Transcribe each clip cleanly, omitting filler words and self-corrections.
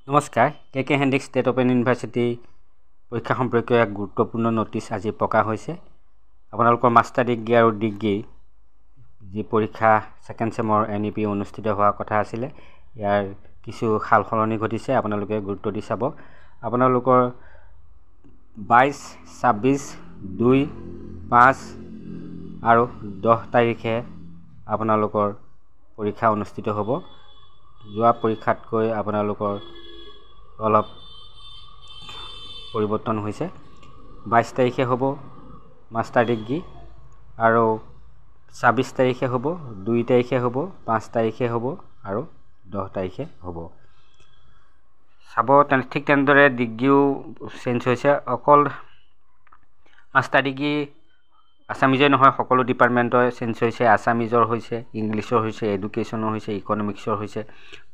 নমস্কাৰ কে Handique State Open university পৰীক্ষা সম্পৰ্কীয় এক গুৰুত্বপূৰ্ণ নটিচ আজি প্ৰকাশ হৈছে। আপোনালোকৰ মাষ্টাৰ ডিগ্ৰী আৰু ডিগ্ৰী যি পৰীক্ষা ছেকেণ্ড ছেমৰ NEP অনুষ্ঠিত হোৱাৰ কথা আছিলে, ইয়াৰ কিছু সাল সলনি ঘটিছে। আপোনালোকে গুৰুত্ব দি চাব। আপোনালোকৰ 22, 26, 2, 5 আৰু 10 তাৰিখে আপোনালোকৰ পৰীক্ষা অনুষ্ঠিত হ'ব। যোৱা পৰীক্ষাতকৈ আপোনালোকৰ অলপ পৰিৱৰ্তন হৈছে। 22 তাৰিখে হ'ব মাষ্টাৰ ডিগ্ৰী আৰু 26 তাৰিখে হ'ব, 2 তাৰিখে হ'ব, 5 তাৰিখে হ'ব আৰু 10 তাৰিখে হ'ব। চাব ঠিক তেনেদৰে ডিগ্ৰীও চেঞ্জ হৈছে। অকল মাষ্টাৰ ডিগ্ৰী আছামিজে নহয়, সকলো ডিপাৰ্টমেণ্টৰ চেঞ্জ হৈছে। আছামিজৰ হৈছে, ইংলিছৰ হৈছে, এডুকেশ্যনৰ হৈছে, ইকনমিক্সৰ হৈছে,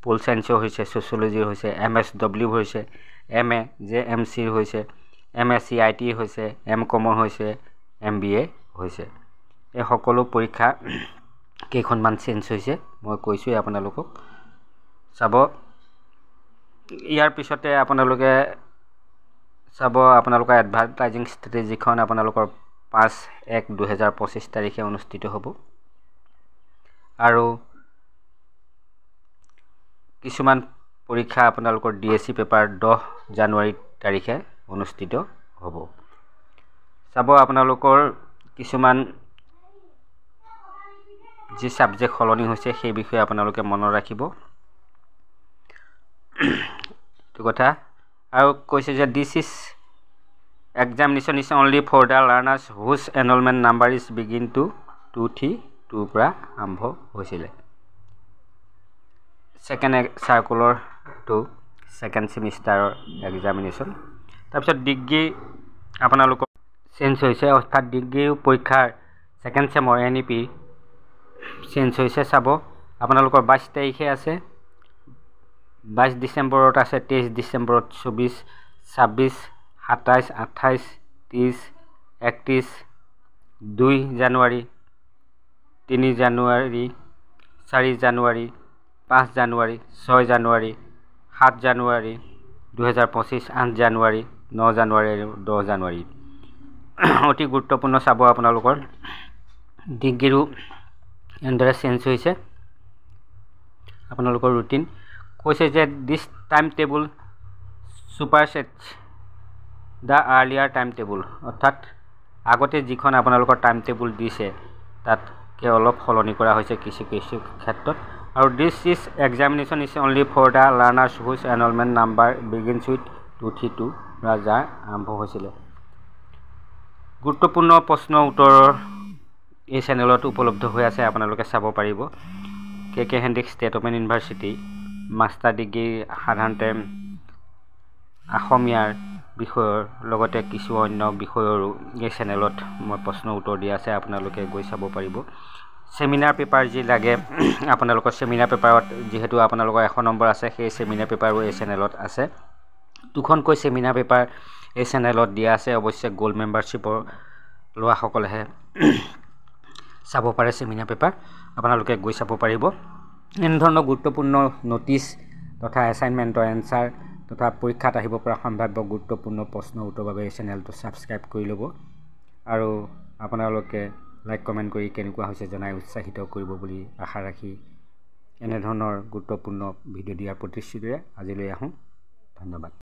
পল চায়েন্সৰ হৈছে, ছ'চিয়লজিৰ হৈছে, MSW হৈছে, MA JMCৰ হৈছে, MSc IT হৈছে, MCOMৰ হৈছে, MBA হৈছে। এই সকলো পৰীক্ষা কেইখনমান চেঞ্জ হৈছে, মই কৈছোঁই আপোনালোকক। চাব ইয়াৰ পিছতে আপোনালোকে চাব আপোনালোকৰ এডভাৰটাইজিং ষ্ট্ৰেটেজিখন আপোনালোকৰ 5/1/2025 তাৰিখে অনুষ্ঠিত হ'ব। আৰু কিছুমান পৰীক্ষা আপোনালোকৰ DSC পেপাৰ 10 জানুৱাৰী তাৰিখে অনুষ্ঠিত হ'ব। চাব আপোনালোকৰ কিছুমান যি ছাবজেক্ট সলনি হৈছে সেই বিষয়ে আপোনালোকে মনত ৰাখিব এইটো কথা। আৰু কৈছে যে this is examination is only for the learners whose enrolment number is begin to 232 পৰা আৰম্ভ হৈছিলে। ছেকেণ্ড চাৰ্কুলৰ টু ছেকেণ্ড ছেমিষ্টাৰৰ এক্সামিনেশ্যন। তাৰপিছত ডিগ্ৰী আপোনালোকৰ চেঞ্জ হৈছে, অৰ্থাৎ ডিগ্ৰী পৰীক্ষাৰ ছেকেণ্ড ছেমৰ NEP চেঞ্জ হৈছে। চাব আপোনালোকৰ 22 তাৰিখে আছে, 22 ডিচেম্বৰত আছে, 23 ডিচেম্বৰত, 24, 26, 27, 28, 30, 31, 2 জানুৱাৰী, 3 জানুৱাৰী, 4 জানুৱাৰী, 5 জানুৱাৰী, 6 জানুৱাৰী, 7 জানুৱাৰী 2025, 8 জানুৱাৰী, 9 জানুৱাৰী আৰু 10 জানুৱাৰী। অতি গুৰুত্বপূৰ্ণ। চাব আপোনালোকৰ ডিগ্ৰীৰো এনেদৰে চেঞ্জ হৈছে। আপোনালোকৰ ৰুটিন কৈছে যে this time table supersedes the earlier time table, অৰ্থাৎ আগতে যিখন আপোনালোকৰ টাইম টেবুল দিছে তাতকৈ অলপ সলনি কৰা হৈছে কিছু ক্ষেত্ৰত। আৰু this is examination is only for the learners whose enrolment number begins with 232 পৰা যাৰ আৰম্ভ হৈছিলে। গুৰুত্বপূৰ্ণ প্ৰশ্ন উত্তৰৰ এই চেনেলত উপলব্ধ হৈ আছে, আপোনালোকে চাব পাৰিব। K Handique State Open University master degree সাধাৰণতে অসমীয়াৰ বিষয়ৰ লগতে কিছু অন্য বিষয়ৰো এই চেনেলত মই প্ৰশ্ন উত্তৰ দিয়া আছে, আপোনালোকে গৈ চাব পাৰিব। ছেমিনাৰ পেপাৰ যি লাগে আপোনালোকৰ ছেমিনাৰ পেপাৰত যিহেতু আপোনালোকৰ 100 নম্বৰ আছে, সেই ছেমিনাৰ পেপাৰো এই চেনেলত আছে। 2খনকৈ ছেমিনাৰ পেপাৰ এই চেনেলত দিয়া আছে। অৱশ্যে গ'ল্ড মেম্বাৰশ্বিপৰ লোৱাসকলেহে চাব পাৰে ছেমিনাৰ পেপাৰ, আপোনালোকে গৈ চাব পাৰিব। এনেধৰণৰ গুৰুত্বপূৰ্ণ নটিচ তথা এছাইনমেণ্টৰ এনচাৰ তথা পৰীক্ষাত আহিব পৰা সম্ভাৱ্য গুৰুত্বপূৰ্ণ প্ৰশ্ন উত্তৰৰ বাবে এই চেনেলটো ছাবস্ক্ৰাইব কৰি ল'ব। আৰু আপোনালোকে লাইক কমেণ্ট কৰি কেনেকুৱা হৈছে জনাই উৎসাহিত কৰিব বুলি আশা ৰাখি এনেধৰণৰ গুৰুত্বপূৰ্ণ ভিডিঅ' দিয়াৰ প্ৰতিশ্ৰুতিৰে আজিলৈ আহোঁ। ধন্যবাদ।